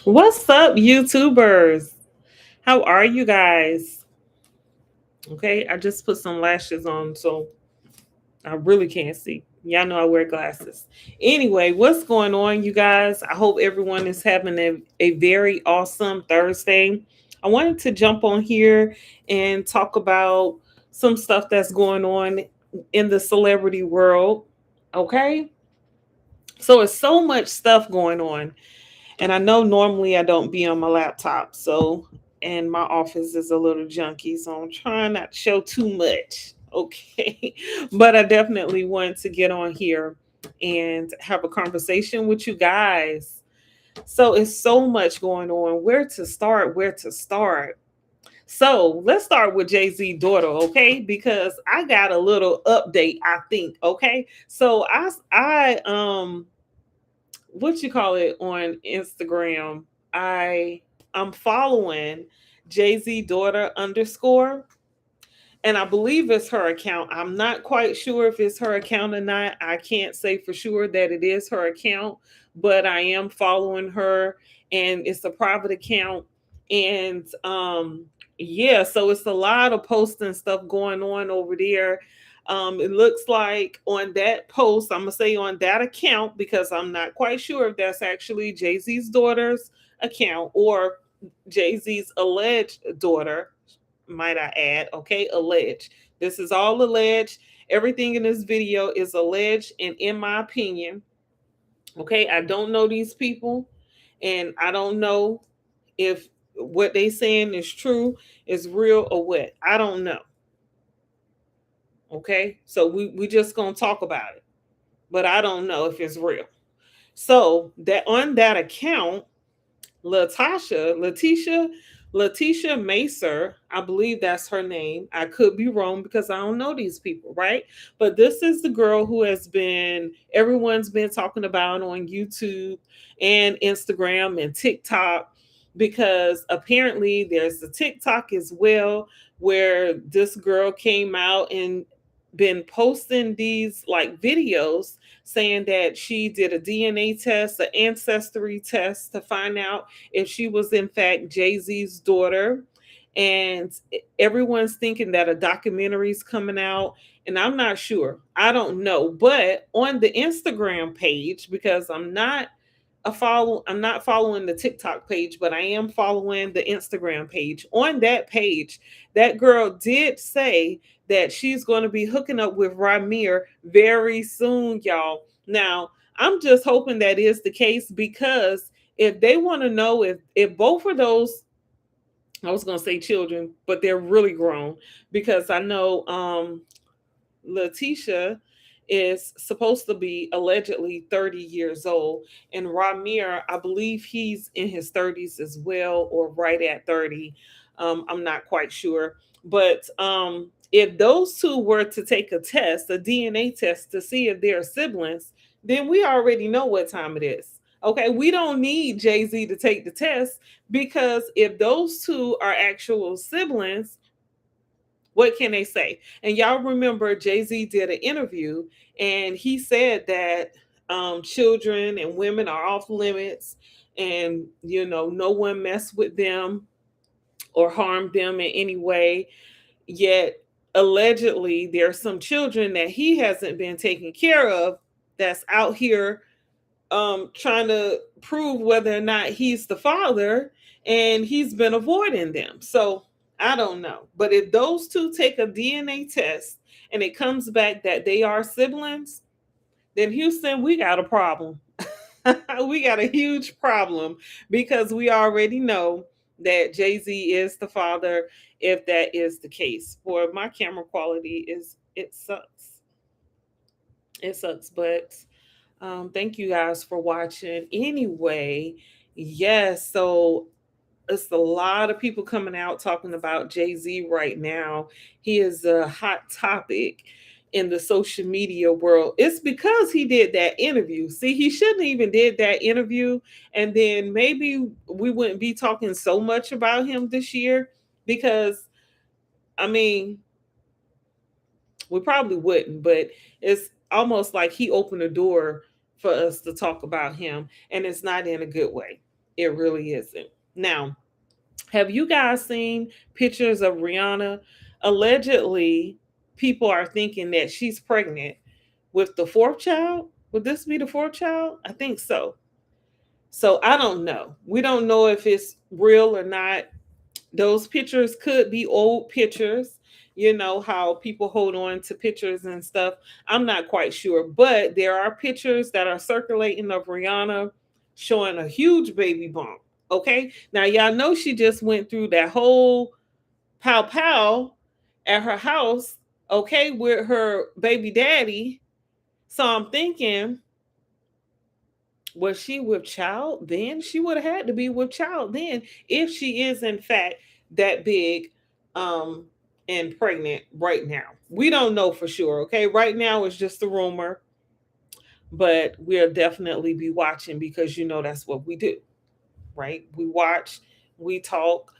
What's up, YouTubers? How are you guys? Okay, I just put some lashes on so I really can't see. Y'all know I wear glasses. Anyway, what's going on, you guys? I hope everyone is having a very awesome Thursday. I wanted to jump on here and talk about some stuff that's going on in the celebrity world. Okay, so it's so much stuff going on. And I know normally I don't be on my laptop, so and my office is a little junky, so I'm trying not to show too much. Okay. But I definitely want to get on here and have a conversation with you guys. So it's so much going on. Where to start? Where to start? So let's start with Z Daughter, okay? Because I got a little update, I think. Okay. So I what you call it on Instagram. I'm following Z Daughter underscore, and I believe it's her account. I'm not quite sure if it's her account or not. I can't say for sure that it is her account, but I am following her, and it's a private account. And yeah, so it's a lot of posting stuff going on over there. It looks like on that post, I'm gonna say on that account because I'm not quite sure if that's actually Jay Z's daughter's account or Jay Z's alleged daughter, might I add. Okay, alleged. This is all alleged. Everything in this video is alleged, and in my opinion, okay, I don't know these people, and I don't know if what they saying is true, is real or what. I don't know. Okay, so we just gonna talk about it, but I don't know if it's real. So that on that account, Letitia Macer, I believe that's her name. I could be wrong because I don't know these people, right? But this is the girl who has been everyone's been talking about on YouTube and Instagram and TikTok, because apparently there's a TikTok as well where this girl came out and been posting these like videos saying that she did a DNA test, an ancestry test to find out if she was in fact Jay Z's daughter. And everyone's thinking that a documentary is coming out, and I'm not sure. I don't know. But on the Instagram page, because I'm not following the TikTok page, but I am following the Instagram page. On that page, that girl did say that she's going to be hooking up with Ramir very soon, y'all. Now, I'm just hoping that is the case, because if they want to know if both of those, I was going to say children, but they're really grown, because I know Letitia is supposed to be allegedly 30 years old, and Ramir, I believe he's in his 30s as well, or right at 30. I'm not quite sure, but if those two were to take a test, a DNA test, to see if they're siblings, then we already know what time it is. Okay, we don't need Jay Z to take the test, because if those two are actual siblings, what can they say? And y'all remember Jay Z did an interview, and he said that children and women are off limits, and no one mess with them or harm them in any way. Yet allegedly there's some children that he hasn't been taking care of, that's out here trying to prove whether or not he's the father, and he's been avoiding them. So I don't know. But if those two take a DNA test and it comes back that they are siblings, then Houston, we got a problem. We got a huge problem, because we already know that Jay Z is the father, if that is the case. For my camera quality is, it sucks. It sucks, but thank you guys for watching. Anyway, yes, so it's a lot of people coming out talking about Jay Z right now. He is a hot topic in the social media world. It's because he did that interview. See, he shouldn't even did that interview, and then maybe we wouldn't be talking so much about him this year, because I mean, we probably wouldn't, but it's almost like he opened the door for us to talk about him, and it's not in a good way. It really isn't. Now, have you guys seen pictures of Rihanna? Allegedly, people are thinking that she's pregnant with the fourth child. Would this be the fourth child? I think so. So I don't know. We don't know if it's real or not. Those pictures could be old pictures. You know how people hold on to pictures and stuff. I'm not quite sure, but there are pictures that are circulating of Rihanna showing a huge baby bump. Okay, now y'all know she just went through that whole pow pow at her house, okay, with her baby daddy. So I'm thinking, was she with child then? She would have had to be with child then if she is in fact that big um and pregnant right now. We don't know for sure, okay? Right now it's just a rumor, but we'll definitely be watching because you know that's what we do, right? We watch, we talk.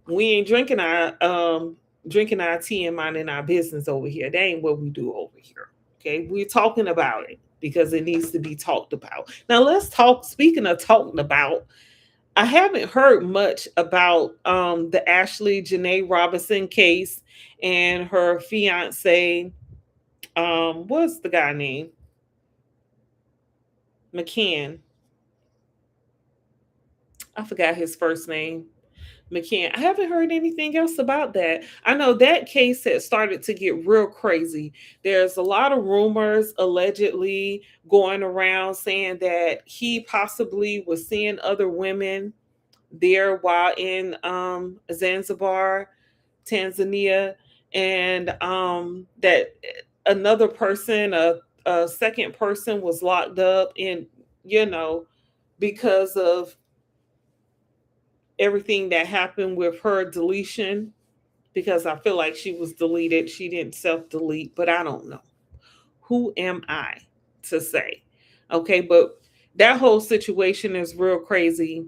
We ain't drinking our tea and minding our business over here. That ain't what we do over here. Okay, we're talking about it because it needs to be talked about. Now let's talk. Speaking of talking about, I haven't heard much about the Ashley Janae Robinson case and her fiance. What's the guy name? McCann. I forgot his first name. McCann. I haven't heard anything else about that. I know that case has started to get real crazy. There's a lot of rumors allegedly going around saying that he possibly was seeing other women there while in Zanzibar, Tanzania, and that another person, a second person, was locked up in, you know, because of everything that happened with her deletion, because I feel like she was deleted. She didn't self delete, but I don't know. Who am I to say? Okay, but that whole situation is real crazy.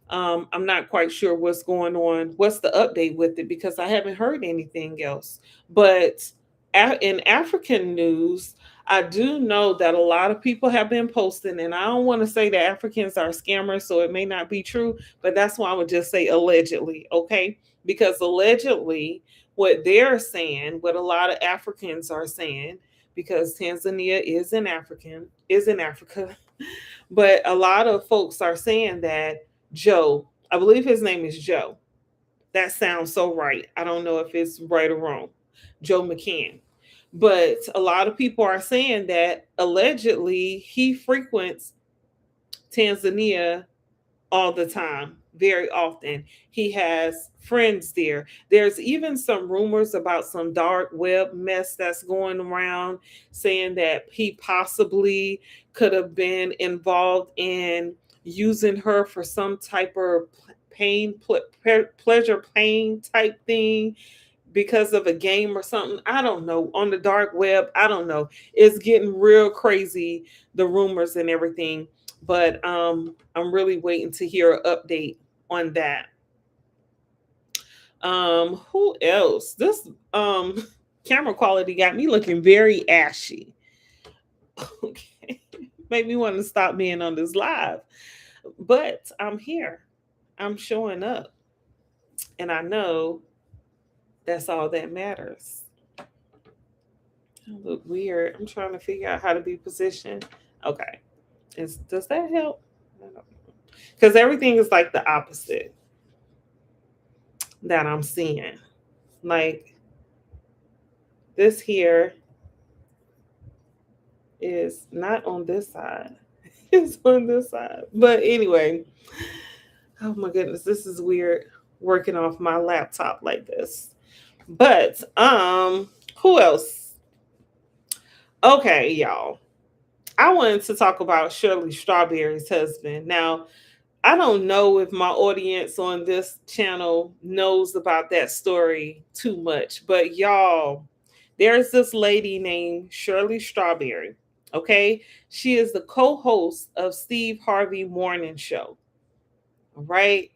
I'm not quite sure what's going on. What's the update with it? Because I haven't heard anything else. But in African news, I do know that a lot of people have been posting, and I don't want to say that Africans are scammers, so it may not be true, but that's why I would just say allegedly, okay? Because allegedly, what they're saying, what a lot of Africans are saying, because Tanzania is in Africa, but a lot of folks are saying that Joe, I believe his name is Joe. That sounds so right. I don't know if it's right or wrong. Joe McCann. But a lot of people are saying that allegedly he frequents Tanzania all the time, very often. He has friends there. There's even some rumors about some dark web mess that's going around saying that he possibly could have been involved in using her for some type of pleasure pain type thing because of a game or something. I don't know. On the dark web, I don't know. It's getting real crazy, the rumors and everything. But I'm really waiting to hear an update on that. Who else? This camera quality got me looking very ashy. Okay. Made me want to stop being on this live. But I'm here. I'm showing up. And I know that's all that matters. I look weird. I'm trying to figure out how to be positioned. Okay. Does that help? Because everything is like the opposite that I'm seeing. Like this here is not on this side. It's on this side. But anyway, oh my goodness, this is weird working off my laptop like this. But who else? Okay, y'all. I wanted to talk about Shirley Strawberries' husband. Now, I don't know if my audience on this channel knows about that story too much, but y'all, there's this lady named Shirley Strawberry. Okay, she is the co-host of Steve Harvey Morning Show. All right,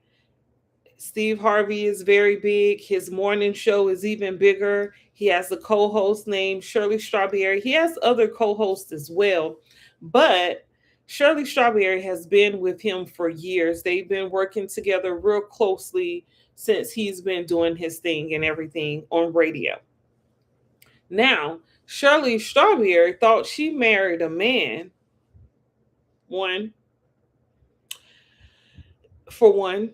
Steve Harvey is very big. His morning show is even bigger. He has a co-host named Shirley Strawberry. He has other co-hosts as well, but Shirley Strawberry has been with him for years. They've been working together real closely since he's been doing his thing and everything on radio. Now, Shirley Strawberry thought she married a man, one, for one,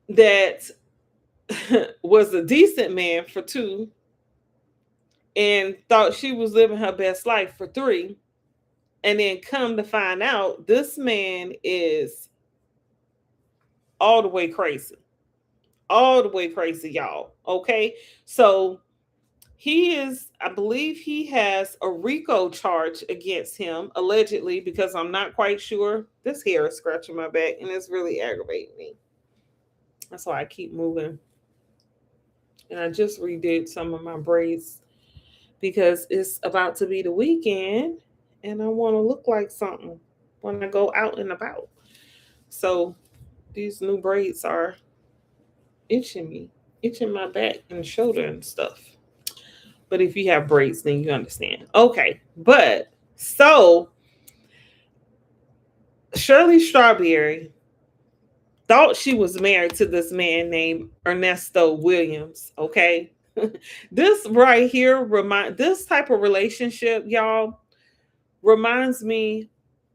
that was a decent man, for two, and thought she was living her best life, for three. And then come to find out, this man is all the way crazy. All the way crazy, y'all. Okay. So he is, I believe he has a RICO charge against him, allegedly, because I'm not quite sure. This hair is scratching my back and it's really aggravating me. That's why I keep moving. And I just redid some of my braids because it's about to be the weekend and I want to look like something when I go out and about. So these new braids are itching me, itching my back and shoulder and stuff. But if you have braids, then you understand. Okay. But so Shirley Strawberry thought she was married to this man named Ernesto Williams. Okay. This right here this type of relationship, y'all, reminds me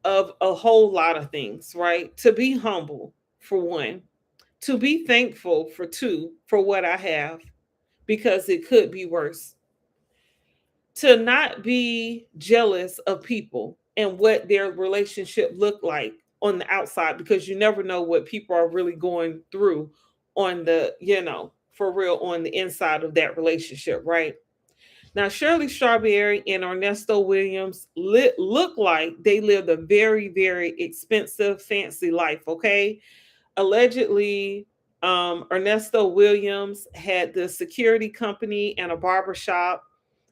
of a whole lot of things, right? To be humble, for one, to be thankful, for two, for what I have, because it could be worse. To not be jealous of people and what their relationship look like on the outside, because you never know what people are really going through on the, for real, on the inside of that relationship, right? Now, Shirley Strawberry and Ernesto Williams look like they lived a very, very expensive, fancy life, okay? Allegedly, Ernesto Williams had the security company and a barbershop,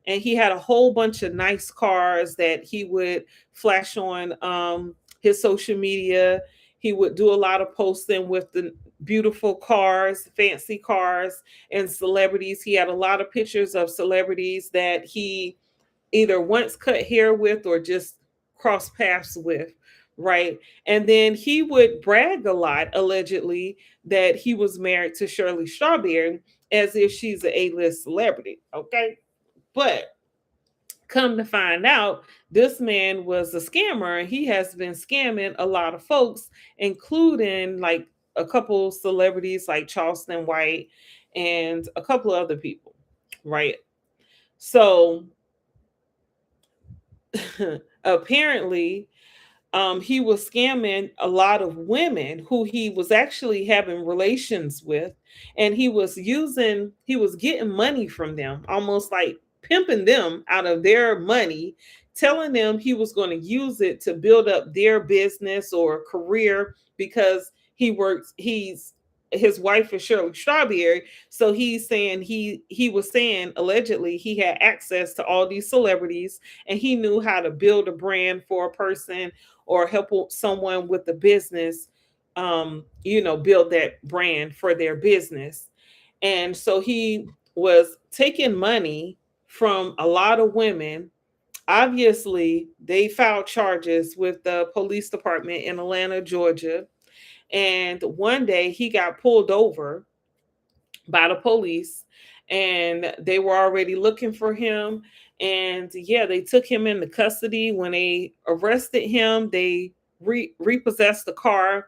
and he had a whole bunch of nice cars that he would flash on his social media. He would do a lot of posting with the beautiful cars, fancy cars, and celebrities. He had a lot of pictures of celebrities that he either once cut hair with or just crossed paths with, right? And then he would brag a lot, allegedly, that he was married to Shirley Strawberry as if she's an A-list celebrity, okay? But come to find out, this man was a scammer and he has been scamming a lot of folks, including like a couple celebrities like Charleston White and a couple of other people, right? So apparently, he was scamming a lot of women who he was actually having relations with, and he was getting money from them, almost like pimping them out of their money, telling them he was going to use it to build up their business or career because his wife is Shirley Strawberry. So he's saying he was saying allegedly he had access to all these celebrities and he knew how to build a brand for a person or help someone with the business, build that brand for their business. And so he was taking money from a lot of women. Obviously, they filed charges with the police department in Atlanta, Georgia. And one day he got pulled over by the police and they were already looking for him. And yeah, they took him into custody. When they arrested him, they repossessed the car.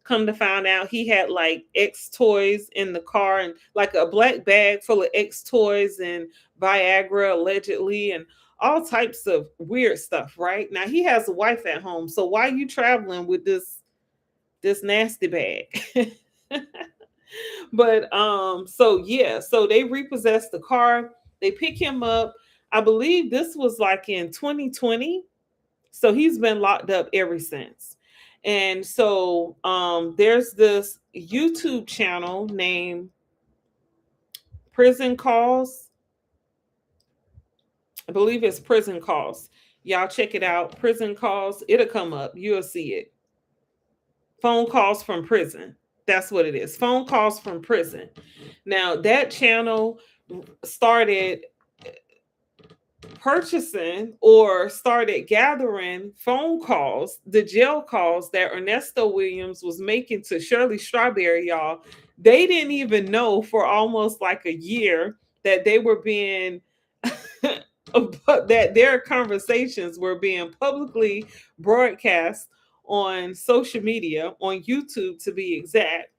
Come to find out, he had like X toys in the car and like a black bag full of X toys and Viagra, allegedly, and all types of weird stuff. Right now, he has a wife at home. So why are you traveling with this nasty bag? But so yeah, so they repossessed the car. They pick him up. I believe this was like in 2020. So he's been locked up ever since. And so there's this YouTube channel named Prison Calls. I believe it's Prison Calls. Y'all check it out. Prison Calls. It'll come up. You'll see it. Phone calls from prison. That's what it is. Phone calls from prison. Now, that channel started purchasing or started gathering phone calls, the jail calls that Ernesto Williams was making to Shirley Strawberry, y'all. They didn't even know for almost like a year that they were being that their conversations were being publicly broadcast on social media, on YouTube to be exact,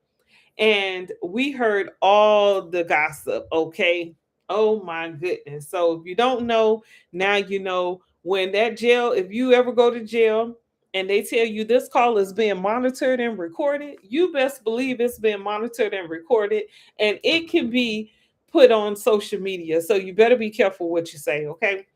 and we heard all the gossip. Okay. Oh my goodness. So if you don't know, now you know. When that jail, if you ever go to jail and they tell you this call is being monitored and recorded, you best believe it's being monitored and recorded, and it can be put on social media. So you better be careful what you say. Okay.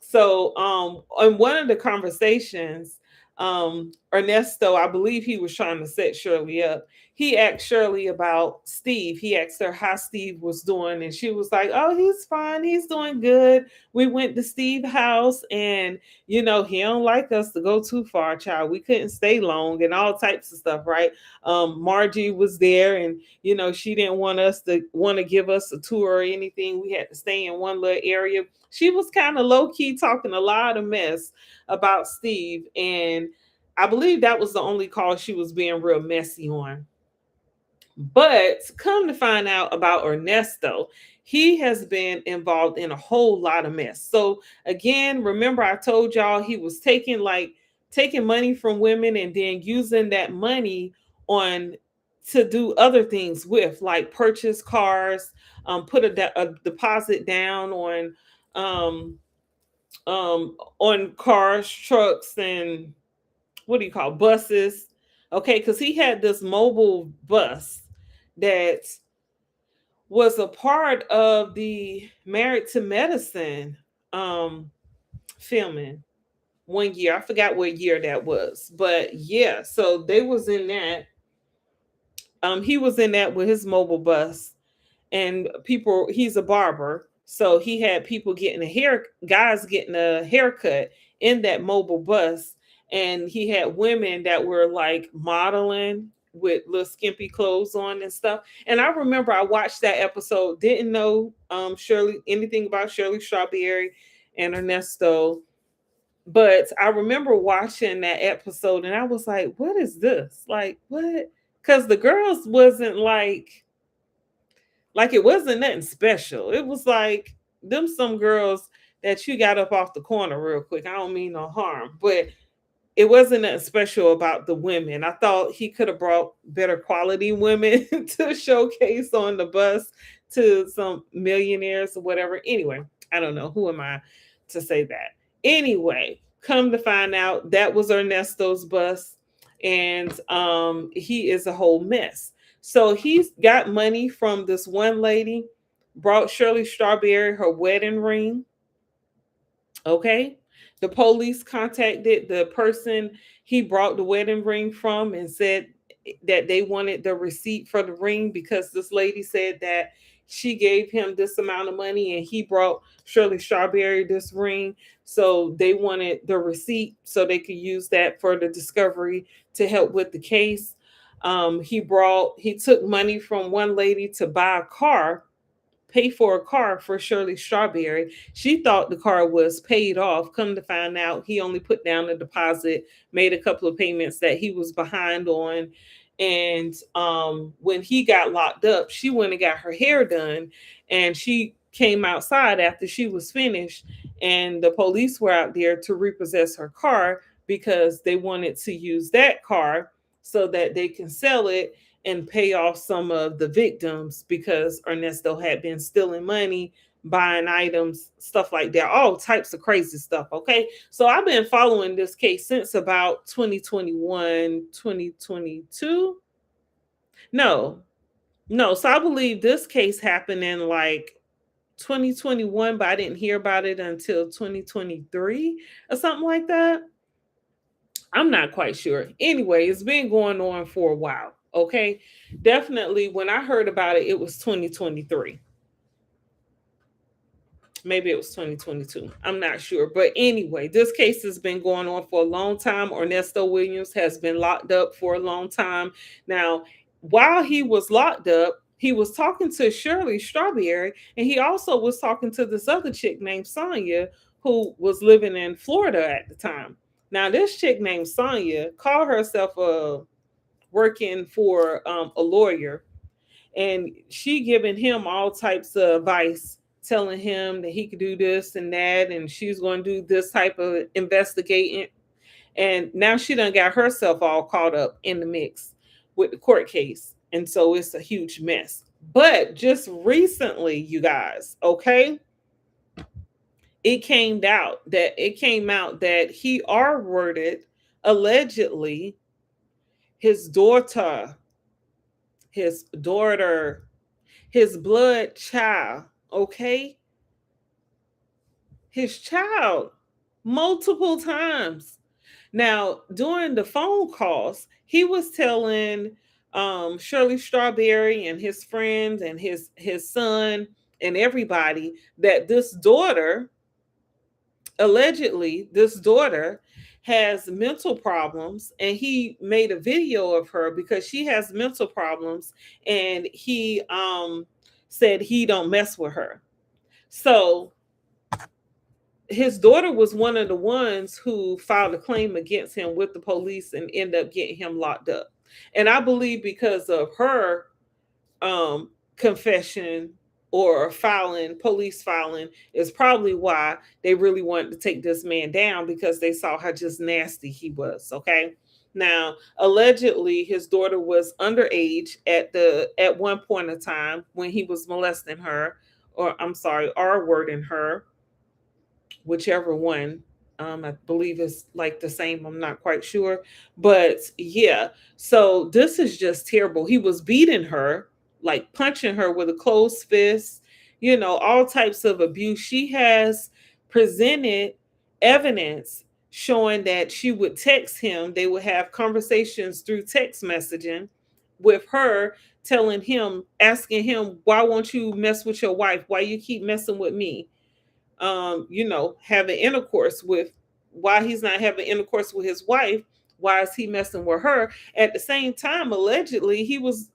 So on one of the conversations, Ernesto, I believe he was trying to set Shirley up. He asked Shirley about Steve. He asked her how Steve was doing, and she was like, "Oh, he's fine. He's doing good. We went to Steve's house, and he don't like us to go too far, child. We couldn't stay long, and all types of stuff, right?" Margie was there, and she didn't want to give us a tour or anything. We had to stay in one little area. She was kind of low key talking a lot of mess about Steve, and I believe that was the only call she was being real messy on. But come to find out about Ernesto, he has been involved in a whole lot of mess. So again, remember I told y'all he was taking money from women and then using that money on to do other things with, like purchase cars, put a deposit down on cars, trucks, and what do you call buses? Okay, because he had this mobile bus that was a part of the Married to Medicine um filming one year. I forgot what year that was, but yeah, so they was in that. He was in that with his mobile bus, and people. He's a barber, so he had people getting guys getting a haircut in that mobile bus, and he had women that were like modeling with little skimpy clothes on and stuff. And I remember I watched that episode, didn't know Shirley anything about Shirley Strawberry and Ernesto, but I remember watching that episode and I was like, what is this? Like, what? Because the girls wasn't like it wasn't nothing special. It was like them some girls that you got up off the corner real quick. I don't mean no harm, but it wasn't nothing special about the women. I thought he could have brought better quality women to showcase on the bus to some millionaires or whatever. Anyway, I don't know. Who am I to say that? Anyway, come to find out that was Ernesto's bus, and he is a whole mess. So he's got money from this one lady, brought Shirley Strawberry her wedding ring. Okay. The police contacted the person he brought the wedding ring from and said that they wanted the receipt for the ring because this lady said that she gave him this amount of money and he brought Shirley Strawberry this ring. So they wanted the receipt so they could use that for the discovery to help with the case. He took money from one lady to buy a car, pay for a car for Shirley Strawberry. She thought the car was paid off. Come to find out, he only put down a deposit, made a couple of payments that he was behind on. And when he got locked up, she went and got her hair done, and she came outside after she was finished, and the police were out there to repossess her car because they wanted to use that car so that they can sell it and pay off some of the victims because Ernesto had been stealing money, buying items, stuff like that, all types of crazy stuff. Okay. So I've been following this case since about 2021, 2022. No, no. So I believe this case happened in like 2021, but I didn't hear about it until 2023 or something like that. I'm not quite sure. Anyway, it's been going on for a while. Okay. Definitely when I heard about it, it was 2023. Maybe it was 2022. I'm not sure. But anyway, this case has been going on for a long time. Ernesto Williams has been locked up for a long time. Now, while he was locked up, he was talking to Shirley Strawberry, and he also was talking to this other chick named Sonia, who was living in Florida at the time. Now, this chick named Sonia called herself working for a lawyer, and she giving him all types of advice, telling him that he could do this and that, and she's going to do this type of investigating. And now she done got herself all caught up in the mix with the court case, and so it's a huge mess. But just recently, you guys, okay, it came out that he R-worded allegedly his daughter, his daughter, his blood child, okay? His child multiple times. Now, during the phone calls, he was telling Shirley Strawberry and his friends and his son and everybody that this daughter, allegedly, this daughter has mental problems, and he made a video of her because she has mental problems, and he said he don't mess with her. So his daughter was one of the ones who filed a claim against him with the police and ended up getting him locked up. And I believe because of her confession or filing, police filing, is probably why they really wanted to take this man down, because they saw how just nasty he was. Okay. Now, allegedly, his daughter was underage at one point in time when he was molesting her, or I'm sorry, R-wording her, whichever one. I believe it's like the same. I'm not quite sure, but yeah. So this is just terrible. He was beating her, like punching her with a closed fist. All types of abuse. She has presented evidence showing that she would text him. They would have conversations through text messaging with her telling him, asking him, "Why won't you mess with your wife? Why you keep messing with me?" Having intercourse with, why he's not having intercourse with his wife, why is he messing with her? At the same time, allegedly, he was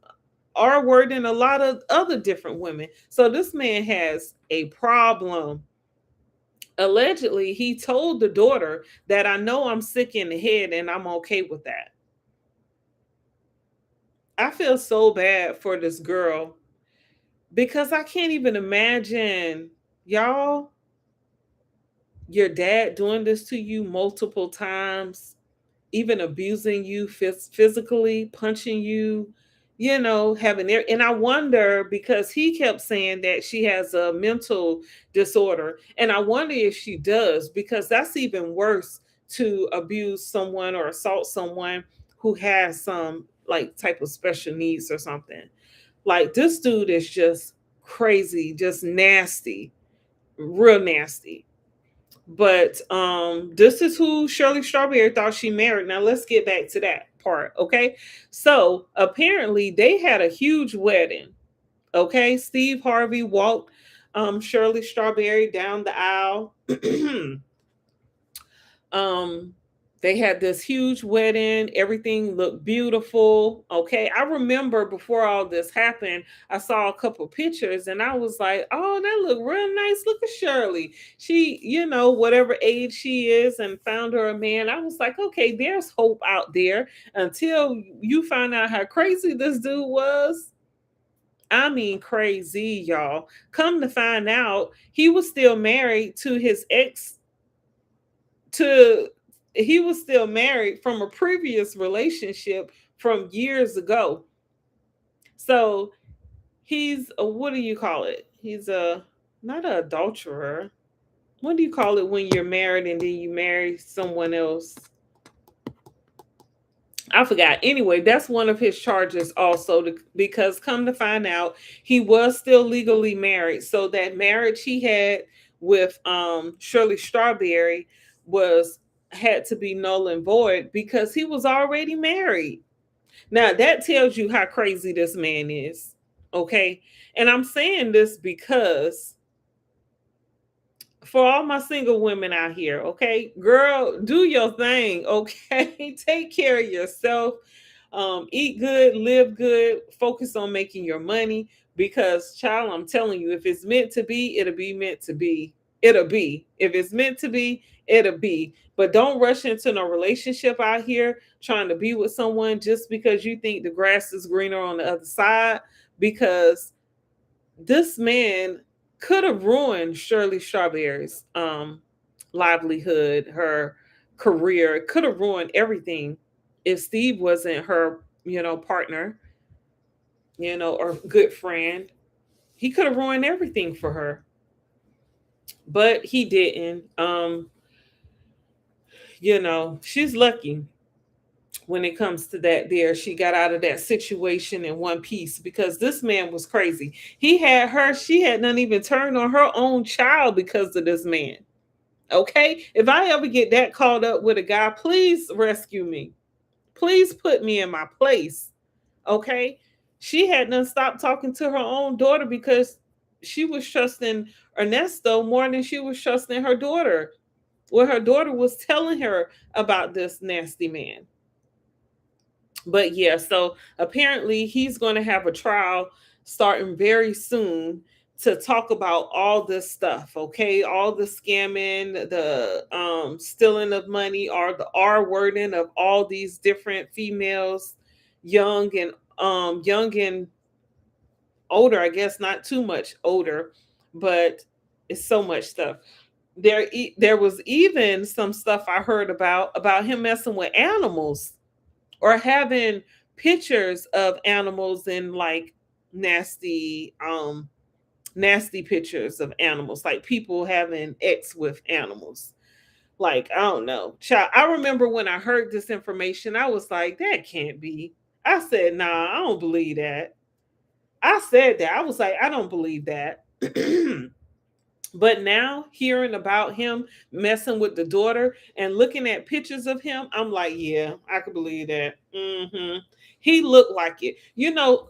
R-wording a lot of other different women. So this man has a problem. Allegedly, he told the daughter that, "I know I'm sick in the head and I'm okay with that." I feel so bad for this girl because I can't even imagine, y'all, your dad doing this to you multiple times, even abusing you physically, punching you, having there. And I wonder, because he kept saying that she has a mental disorder. And I wonder if she does, because that's even worse, to abuse someone or assault someone who has some like type of special needs or something. Like, this dude is just crazy, just nasty, real nasty. But this is who Shirley Strawberry thought she married. Now let's get back to that part, okay? So apparently they had a huge wedding. Okay, Steve Harvey walked Shirley Strawberry down the aisle. um they had this huge wedding. Everything looked beautiful. Okay, I remember before all this happened, I saw a couple pictures and I was like, "Oh, that look real nice. Look at Shirley. She, whatever age she is, and found her a man." I was like, "Okay, there's hope out there," until you find out how crazy this dude was. I mean, crazy, y'all. Come to find out, he was still married to his ex, to he was still married from a previous relationship from years ago. So he's a, what do you call it? He's a, not an adulterer. What do you call it when you're married and then you marry someone else? I forgot. Anyway, that's one of his charges also, because come to find out, he was still legally married. So that marriage he had with Shirley Strawberry was, had to be null and void because he was already married. Now that tells you how crazy this man is. Okay? And I'm saying this because for all my single women out here, okay, girl, do your thing, okay? Take care of yourself. Eat good, live good, focus on making your money, because child, I'm telling you, if it's meant to be, it'll be meant to be. it'll be. If it's meant to be, it'll be. But don't rush into no relationship out here trying to be with someone just because you think the grass is greener on the other side. Because this man could have ruined Shirley Strawberries' livelihood, her career. It could have ruined everything if Steve wasn't her, partner, or good friend. He could have ruined everything for her, but he didn't. She's lucky when it comes to that. There, she got out of that situation in one piece because this man was crazy. He had her, she had not even turned on her own child because of this man. Okay, if I ever get that caught up with a guy, please rescue me. Please put me in my place. Okay, she had not stopped talking to her own daughter because she was trusting Ernesto more than she was trusting her daughter. Well, her daughter was telling her about this nasty man. But yeah, so apparently he's going to have a trial starting very soon to talk about all this stuff, okay? All the scamming, the stealing of money, or the R wording of all these different females, young and young and older, I guess not too much older, but it's so much stuff. There was even some stuff I heard about him messing with animals or having pictures of animals in like nasty nasty pictures of animals, like people having X with animals. Like, I don't know. Child, I remember when I heard this information, I was like, that can't be. I said, nah, I don't believe that. I said that. I was like, I don't believe that. But now hearing about him messing with the daughter and looking at pictures of him, I'm like, yeah, I could believe that. He looked like it.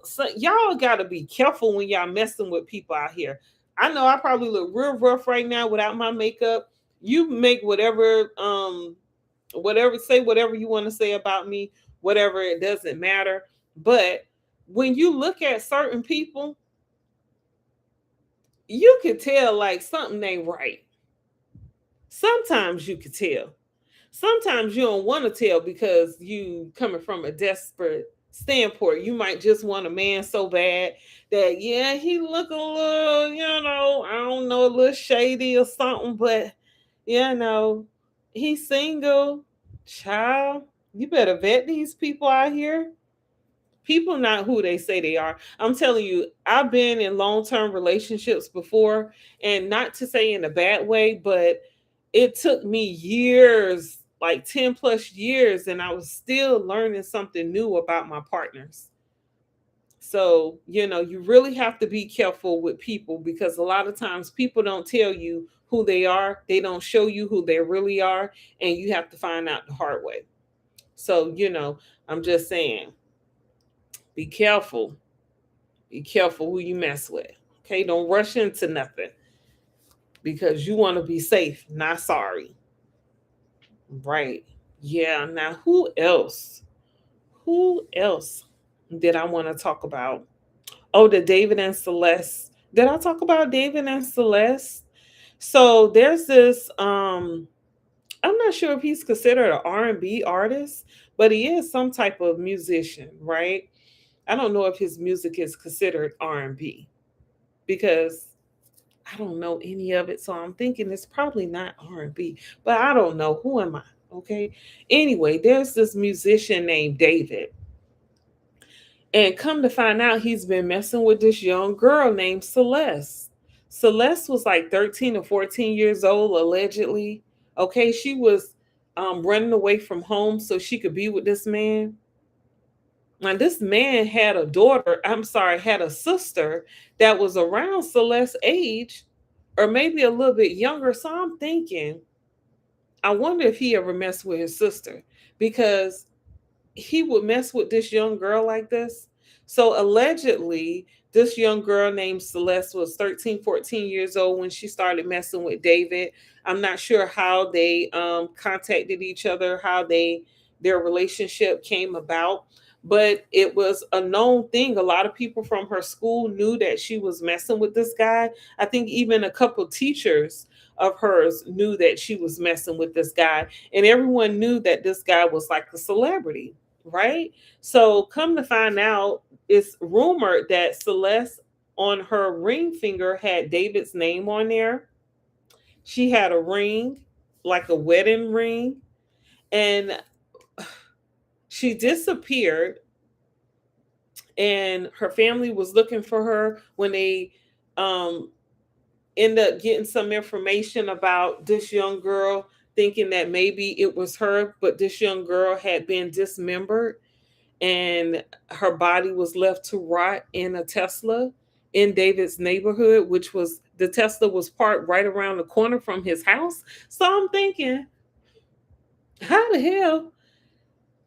So y'all got to be careful when y'all messing with people out here. I know I probably look real rough right now without my makeup. You make say whatever you want to say about me, whatever, it doesn't matter. But when you look at certain people, you could tell like something ain't right. Sometimes you could tell. Sometimes you don't want to tell because you coming from a desperate standpoint. You might just want a man so bad that yeah, he look a little, I don't know, a little shady or something, but you know, he's single. Child, you better vet these people out here. People not who they say they are. I'm telling you, I've been in long-term relationships before, and not to say in a bad way, but it took me years, like 10 plus years, and I was still learning something new about my partners. So, you really have to be careful with people because a lot of times people don't tell you who they are. They don't show you who they really are, and you have to find out the hard way. So, I'm just saying, be careful. Be careful who you mess with. Okay, don't rush into nothing because you want to be safe, not sorry. Right. Yeah. Now, who else? Who else did I want to talk about? Oh, the David and Celeste. Did I talk about David and Celeste? So there's this I'm not sure if he's considered an R&B artist, but he is some type of musician, right? I don't know if his music is considered R&B because I don't know any of it, so I'm thinking it's probably not R&B, but I don't know. Who am I? Okay. Anyway, there's this musician named David. And come to find out, he's been messing with this young girl named Celeste. Celeste was like 13 or 14 years old, allegedly. Okay. She was running away from home so she could be with this man. Now, this man had a daughter, I'm sorry, had a sister that was around Celeste's age or maybe a little bit younger. So I'm thinking, I wonder if he ever messed with his sister because he would mess with this young girl like this. So allegedly, this young girl named Celeste was 13, 14 years old when she started messing with David. I'm not sure how they contacted each other, how their relationship came about, but it was a known thing. A lot of people from her school knew that she was messing with this guy. I think even a couple teachers of hers knew that she was messing with this guy, and everyone knew that this guy was like a celebrity, right? So come to find out, it's rumored that Celeste on her ring finger had David's name on there. She had a ring, like a wedding ring, and she disappeared, and her family was looking for her when they um end up getting some information about this young girl, thinking that maybe it was her, but this young girl had been dismembered and her body was left to rot in a Tesla in David's neighborhood, which was the Tesla was parked right around the corner from his house. So I'm thinking, how the hell,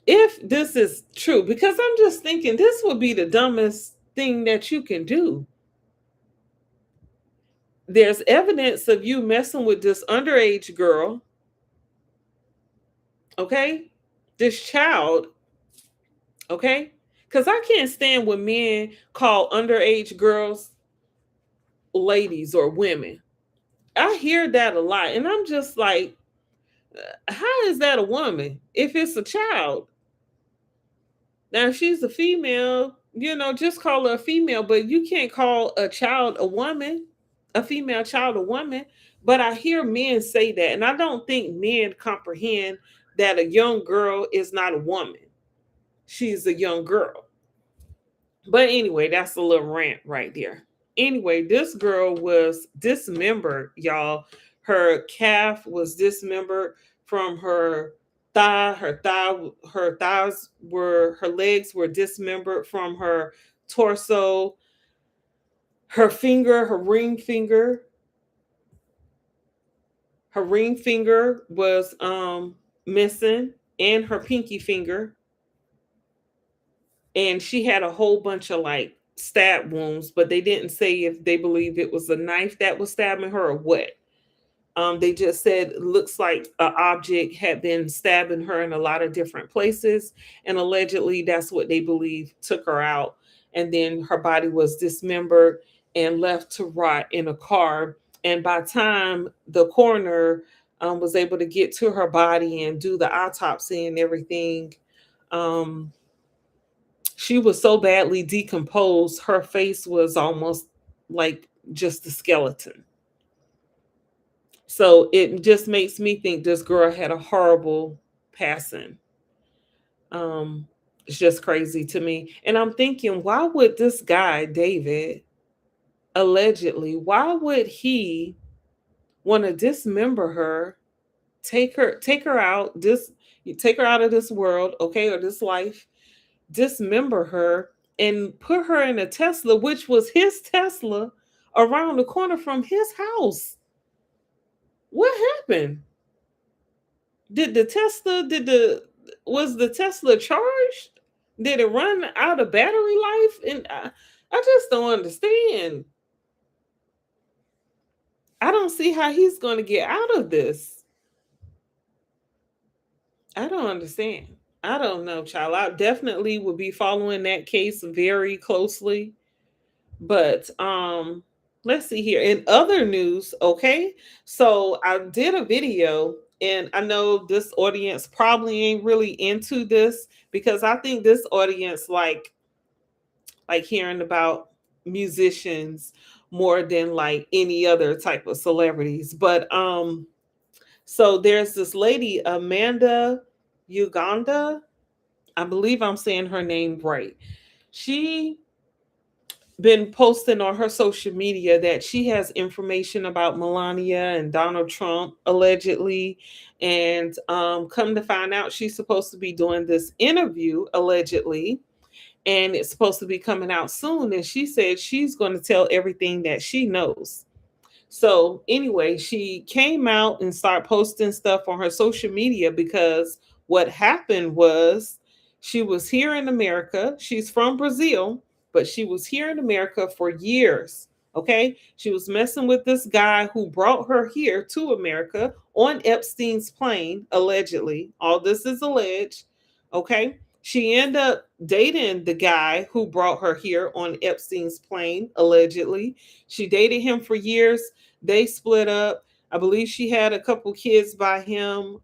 if this is true, because I'm just thinking this would be the dumbest thing that you can do. There's evidence of you messing with this underage girl, okay? This child, okay? Because I can't stand when men call underage girls ladies or women. I hear that a lot. And I'm just like, how is that a woman if it's a child? Now, if she's a female, just call her a female, but you can't call a child a woman, a female child a woman. But I hear men say that, and I don't think men comprehend that a young girl is not a woman. She's a young girl. But anyway, that's a little rant right there. Anyway, this girl was dismembered, y'all. Her calf was dismembered from her thigh. Her thighs were, her legs were dismembered from her torso. Her finger, her ring finger was missing, and her pinky finger. And she had a whole bunch of like stab wounds, but they didn't say if they believe it was a knife that was stabbing her or what. They just said it looks like an object had been stabbing her in a lot of different places, and allegedly that's what they believe took her out. And then her body was dismembered and left to rot in a car. And by the time the coroner was able to get to her body and do the autopsy and everything, um, she was so badly decomposed, her face was almost like just a skeleton. So it just makes me think this girl had a horrible passing. Um, it's just crazy to me. And I'm thinking, why would this guy, David, allegedly, why would he want to dismember her, take her out, you take her out of this world, okay, or this life, dismember her and put her in a Tesla, which was his Tesla, around the corner from his house? What happened? Did the Tesla, was the Tesla charged? Did it run out of battery life? And I just don't understand. I don't see how he's going to get out of this. I don't understand. I don't know, child. I definitely will be following that case very closely. But let's see here. In other news, okay? So I did a video, and I know this audience probably ain't really into this, because I think this audience like hearing about musicians more than like any other type of celebrities. But so there's this lady, Amanda Uganda. I believe I'm saying her name right. She been posting on her social media that she has information about Melania and Donald Trump, allegedly. And come to find out, she's supposed to be doing this interview, allegedly, and it's supposed to be coming out soon. And she said she's going to tell everything that she knows. So anyway, she came out and started posting stuff on her social media, because what happened was she was here in America. She's from Brazil, but she was here in America for years. Okay. She was messing with this guy who brought her here to America on Epstein's plane, allegedly. All this is alleged. Okay. She ended up dating the guy who brought her here on Epstein's plane, allegedly. She dated him for years. They split up. I believe she had a couple kids by him,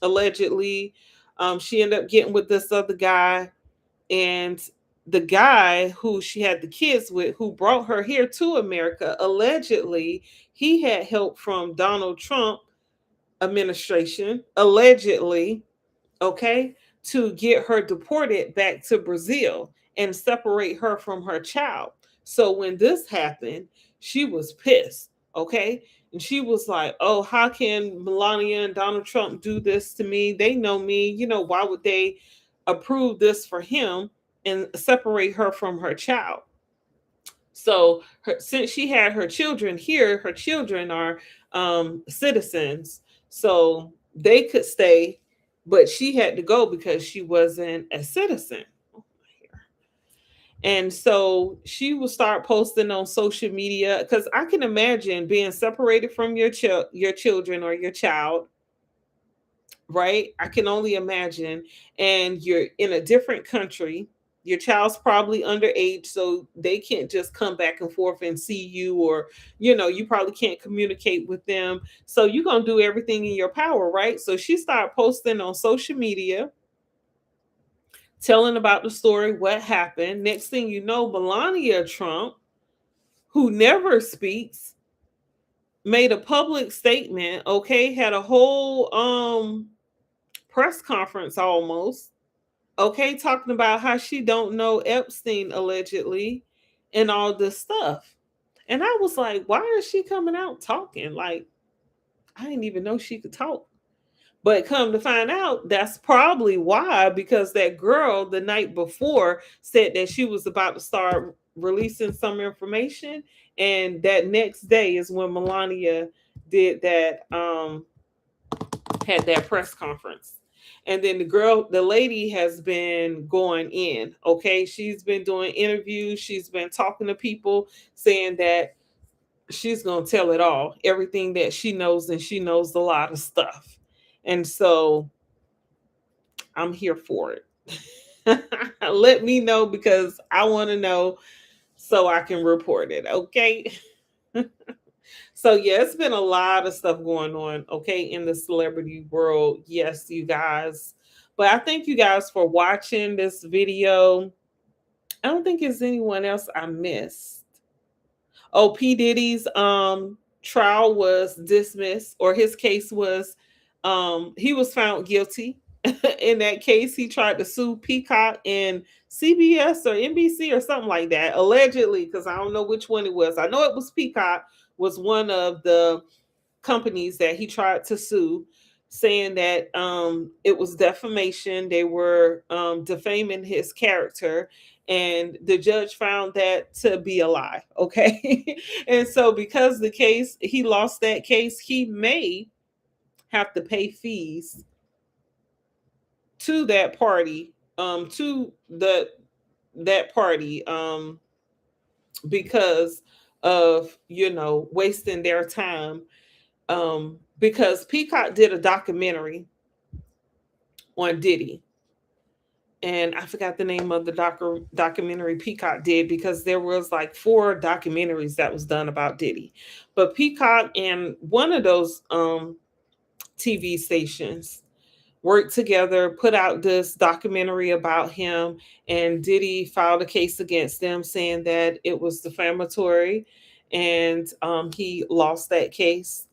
allegedly. She ended up getting with this other guy, and the guy who she had the kids with, who brought her here to America, allegedly, he had help from Donald Trump administration, allegedly, okay, to get her deported back to Brazil and separate her from her child. So when this happened, she was pissed, okay? And she was like, "Oh, how can Melania and Donald Trump do this to me? They know me. Why would they approve this for him and separate her from her child?" So since she had her children here, her children are citizens, so they could stay, but she had to go because she wasn't a citizen. And so she will start posting on social media, because I can imagine being separated from your children or your child, right? I can only imagine. And you're in a different country. Your child's probably underage, so they can't just come back and forth and see you, or, you probably can't communicate with them. So you're going to do everything in your power, right? So she started posting on social media, telling about the story, what happened. Next thing you know, Melania Trump, who never speaks, made a public statement, okay, had a whole press conference almost, okay, talking about how she don't know Epstein allegedly and all this stuff. And I was like, why is she coming out talking? Like, I didn't even know she could talk. But come to find out, that's probably why, because that girl the night before said that she was about to start releasing some information. And that next day is when Melania did that, had that press conference. And then the lady has been going in. Okay. She's been doing interviews. She's been talking to people, saying that she's going to tell it all, everything that she knows. And she knows a lot of stuff. And so I'm here for it. Let me know, because I want to know so I can report it. Okay. So yeah, it's been a lot of stuff going on, okay, in the celebrity world. Yes, you guys. But I thank you guys for watching this video. I don't think there's anyone else I missed. Oh, P. Diddy's trial was dismissed, or his case was, he was found guilty. In that case, he tried to sue Peacock and CBS or NBC or something like that, allegedly, because I don't know which one it was. I know it was Peacock, was one of the companies that he tried to sue, saying that it was defamation. They were defaming his character, and the judge found that to be a lie. Okay. And so because the case, he lost that case, he may have to pay fees to that party, to that party, because of, wasting their time, because Peacock did a documentary on Diddy. And I forgot the name of the documentary Peacock did, because there was like 4 documentaries that was done about Diddy. But Peacock and one of those TV stations worked together, put out this documentary about him, and Diddy filed a case against them, saying that it was defamatory, and he lost that case.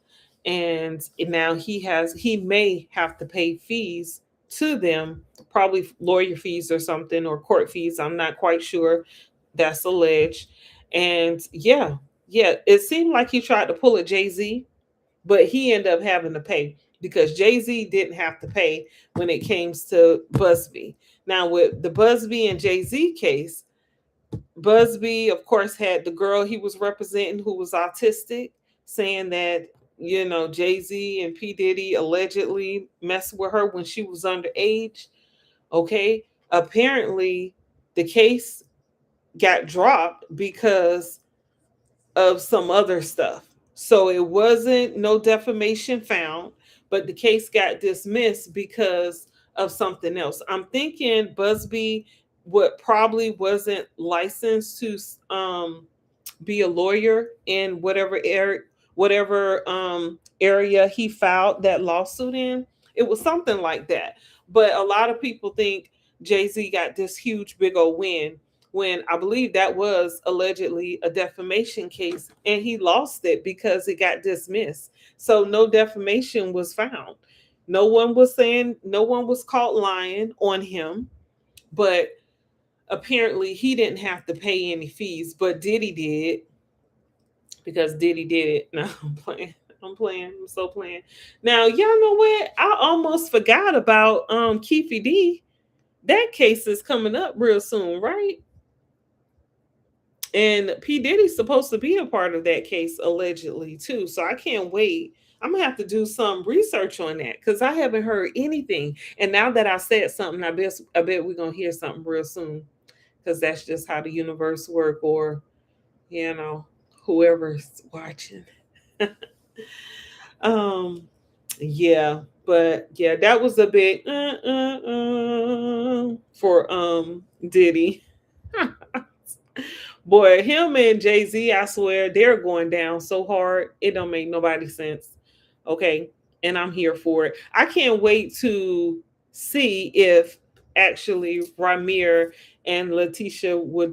And now he may have to pay fees to them, probably lawyer fees or something, or court fees. I'm not quite sure. That's alleged. And yeah, it seemed like he tried to pull a Jay-Z, but he ended up having to pay, because Jay-Z didn't have to pay when it came to Busby. Now, with the Busby and Jay-Z case, Busby, of course, had the girl he was representing who was autistic, saying that, Jay-Z and P. Diddy allegedly messed with her when she was underage. Okay. Apparently, the case got dropped because of some other stuff. So it wasn't no defamation found, but the case got dismissed because of something else. I'm thinking Busby what probably wasn't licensed to be a lawyer in whatever area, whatever area he filed that lawsuit in. It was something like that. But a lot of people think Jay-Z got this huge big old win when I believe that was allegedly a defamation case and he lost it because it got dismissed. So no defamation was found. No one was saying, no one was caught lying on him, but apparently he didn't have to pay any fees, but Diddy did because Diddy did it. No, I'm playing. I'm playing. I'm so playing. Now, y'all know what? I almost forgot about Keefy D. That case is coming up real soon, right? And P. Diddy's supposed to be a part of that case allegedly too. So I can't wait. I'm gonna have to do some research on that because I haven't heard anything. And now that I said something, I bet we're gonna hear something real soon. Because that's just how the universe work, or you know, whoever's watching. um yeah, but yeah, that was a bit for Diddy. Boy, him and Jay-Z, I swear, they're going down so hard. It don't make nobody sense. Okay. And I'm here for it. I can't wait to see if actually Ramir and Letitia will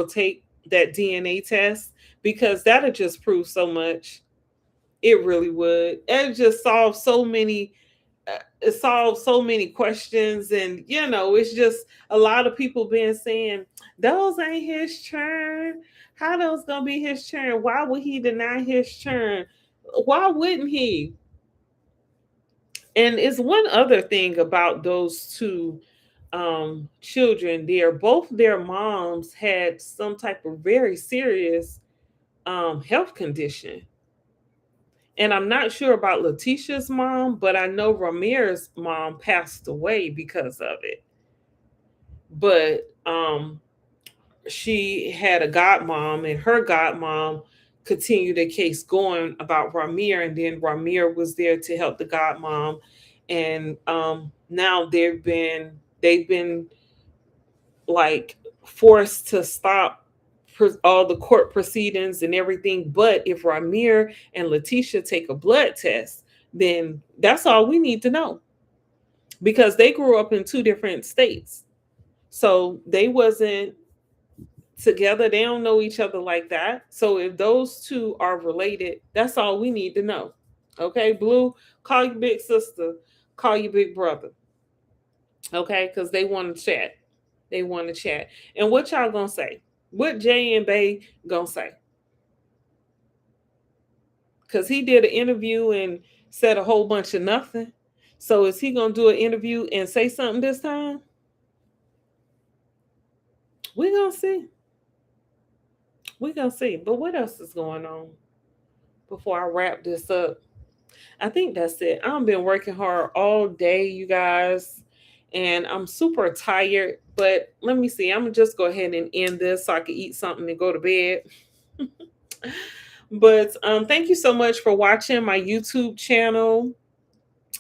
take that DNA test because that'll just prove so much. It really would. It just solves so many it solves so many questions, and it's just a lot of people been saying those ain't his turn. How those gonna be his turn? Why would he deny his turn? Why wouldn't he? And it's one other thing about those two children there. Both their moms had some type of very serious health condition. And I'm not sure about Letitia's mom, but I know Ramir's mom passed away because of it. But she had a godmom, and her godmom continued the case going about Ramir, and then Ramir was there to help the godmom. And now they've been like forced to stop all the court proceedings and everything. But if Ramir and Letitia take a blood test, then that's all we need to know because they grew up in two different states. So they wasn't together. They don't know each other like that. So if those two are related, that's all we need to know. Okay, Blue, call your big sister, call your big brother. Okay, because they want to chat. They want to chat. And what y'all gonna say? What Jay and Bay gonna say? Because he did an interview and said a whole bunch of nothing. So is he gonna do an interview and say something this time? We gonna see. We gonna see. But what else is going on before I wrap this up? I think that's it. I've been working hard all day, you guys, and I'm super tired. But let me see. I'm gonna just go ahead and end this so I can eat something and go to bed. But thank you so much for watching my YouTube channel.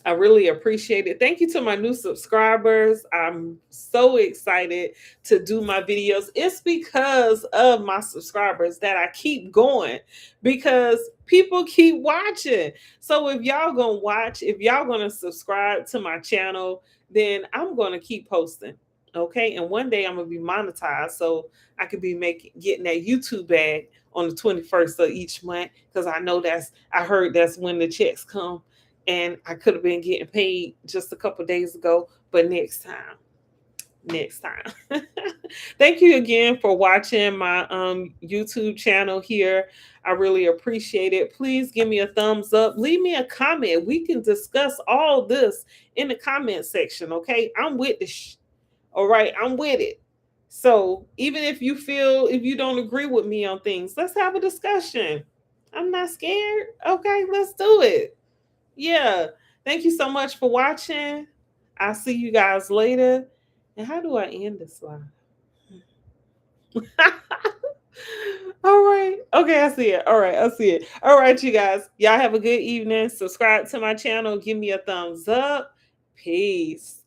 I really appreciate it. Thank you to my new subscribers. I'm so excited to do my videos. It's because of my subscribers that I keep going because people keep watching. So if y'all gonna watch, if y'all gonna subscribe to my channel, then I'm gonna keep posting. Okay. And one day I'm gonna be monetized so I could be getting that YouTube bag on the 21st of each month because I heard that's when the checks come, and I could have been getting paid just a couple days ago, but next time. Thank you again for watching my YouTube channel here. I really appreciate it. Please give me a thumbs up. Leave me a comment. We can discuss all this in the comment section, okay? I'm with all right, I'm with it. So even if you don't agree with me on things, let's have a discussion. I'm not scared. Okay, let's do it. Yeah. Thank you so much for watching. I'll see you guys later. And how do I end this live? All right. Okay, I see it. All right, I see it. All right, you guys. Y'all have a good evening. Subscribe to my channel. Give me a thumbs up. Peace.